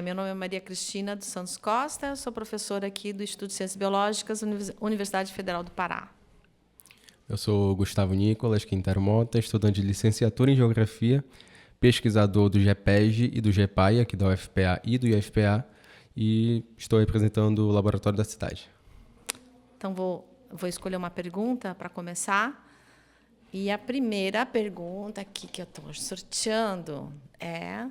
Meu nome é Maria Cristina dos Santos Costa, eu sou professora aqui do Instituto de Ciências Biológicas, Universidade Federal do Pará. Eu sou Gustavo Nicolas Quintero Mota, estudante de licenciatura em Geografia, pesquisador do GEPEG e do GEPAI, aqui da UFPA e do IFPA, e estou representando o laboratório da cidade. Então, vou escolher uma pergunta para começar. E a primeira pergunta aqui que eu estou sorteando é: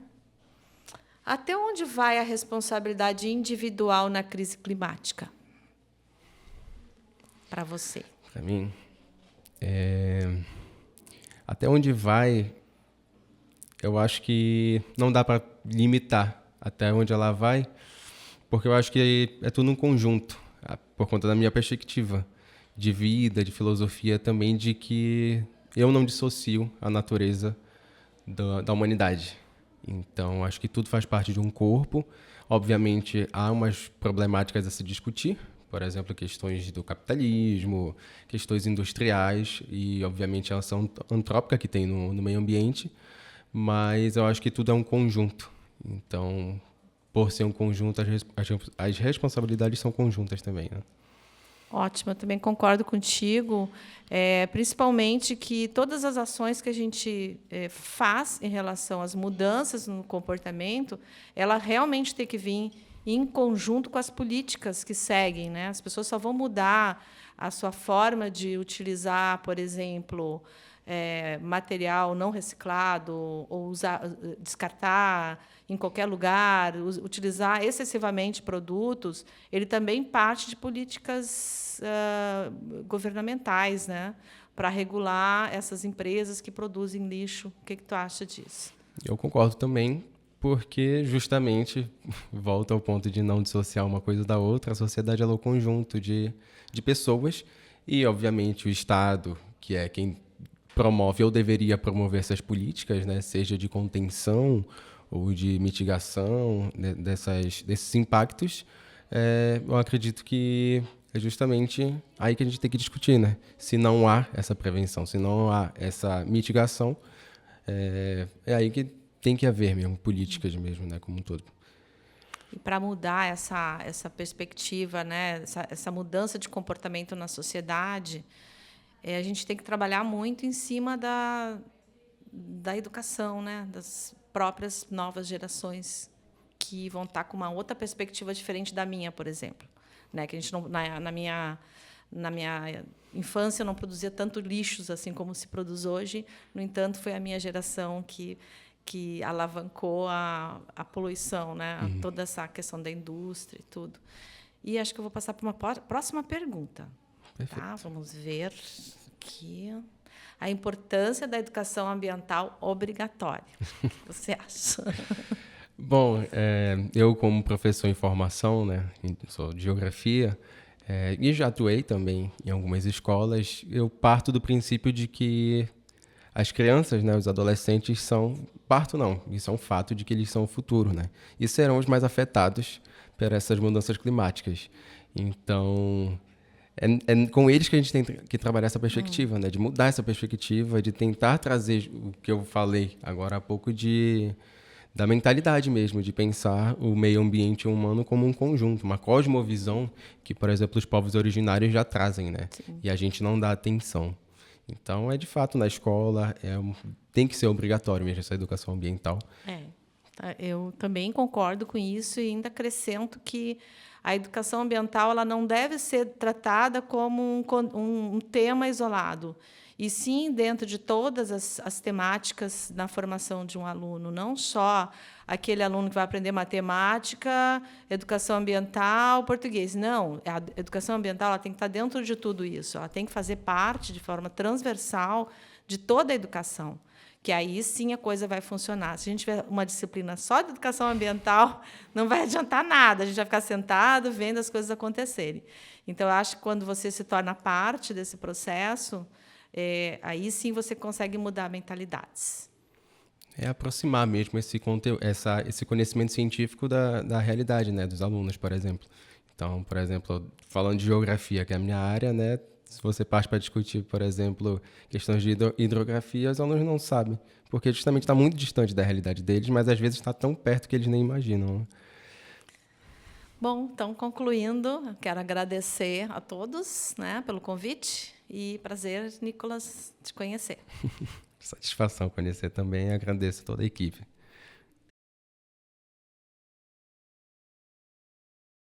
até onde vai a responsabilidade individual na crise climática? Para você. Para mim, até onde vai, eu acho que não dá para limitar até onde ela vai, porque eu acho que é tudo um conjunto, por conta da minha perspectiva de vida, de filosofia também, de que eu não dissocio a natureza da humanidade. Então, acho que tudo faz parte de um corpo. Obviamente, há umas problemáticas a se discutir, por exemplo, questões do capitalismo, questões industriais e, obviamente, a ação antrópica que tem no meio ambiente, mas eu acho que tudo é um conjunto. Então, por ser um conjunto, as responsabilidades são conjuntas também, né? Ótimo, eu também concordo contigo, principalmente que todas as ações que a gente faz em relação às mudanças no comportamento, ela realmente tem que vir em conjunto com as políticas que seguem, né? As pessoas só vão mudar a sua forma de utilizar, por exemplo, material não reciclado, ou descartar em qualquer lugar, utilizar excessivamente produtos, ele também parte de políticas governamentais, né, para regular essas empresas que produzem lixo. O que tu acha disso? Eu concordo também, porque justamente volta ao ponto de não dissociar uma coisa da outra. A sociedade é um conjunto de pessoas e, obviamente, o Estado, que é quem promove ou deveria promover essas políticas, né, seja de contenção ou de mitigação desses impactos, eu acredito que é justamente aí que a gente tem que discutir, né? Se não há essa prevenção, se não há essa mitigação, é aí que tem que haver mesmo políticas mesmo, né, como um todo. E para mudar essa perspectiva, né, essa mudança de comportamento na sociedade, a gente tem que trabalhar muito em cima da educação, né, das próprias novas gerações que vão estar com uma outra perspectiva diferente da minha, por exemplo, né, que a gente não, na minha infância não produzia tanto lixos assim como se produz hoje. No entanto, foi a minha geração que alavancou a poluição, né, toda essa questão da indústria e tudo. E acho que eu vou passar para uma próxima pergunta. Perfeito. Tá? Vamos ver aqui. A importância da educação ambiental obrigatória. O que você acha? Bom, eu como professor em formação, né, sou de geografia, e já atuei também em algumas escolas, eu parto do princípio de que as crianças, né, os adolescentes isso é um fato de que eles são o futuro, né, e serão os mais afetados por essas mudanças climáticas. Então, é com eles que a gente tem que trabalhar essa perspectiva, né? De mudar essa perspectiva, de tentar trazer o que eu falei agora há pouco da mentalidade mesmo, de pensar o meio ambiente humano como um conjunto, uma cosmovisão que, por exemplo, os povos originários já trazem, né? Sim. E a gente não dá atenção. Então, de fato, na escola, tem que ser obrigatório mesmo essa educação ambiental. Eu também concordo com isso e ainda acrescento que a educação ambiental ela não deve ser tratada como um tema isolado, e sim dentro de todas as temáticas na formação de um aluno, não só aquele aluno que vai aprender matemática, educação ambiental, português. Não, a educação ambiental ela tem que estar dentro de tudo isso, ela tem que fazer parte de forma transversal de toda a educação, que aí sim a coisa vai funcionar. Se a gente tiver uma disciplina só de educação ambiental, não vai adiantar nada, a gente vai ficar sentado vendo as coisas acontecerem. Então, eu acho que quando você se torna parte desse processo, aí sim você consegue mudar mentalidades. Aproximar mesmo esse conhecimento científico da realidade, né, dos alunos, por exemplo. Então, por exemplo, falando de geografia, que é a minha área, né, Se você parte para discutir, por exemplo, questões de hidrografia, os alunos não sabem, porque justamente está muito distante da realidade deles, mas às vezes está tão perto que eles nem imaginam, né? Bom, então, concluindo, quero agradecer a todos, né, pelo convite e prazer, Nicolas, te conhecer. Satisfação conhecer também e agradeço a toda a equipe.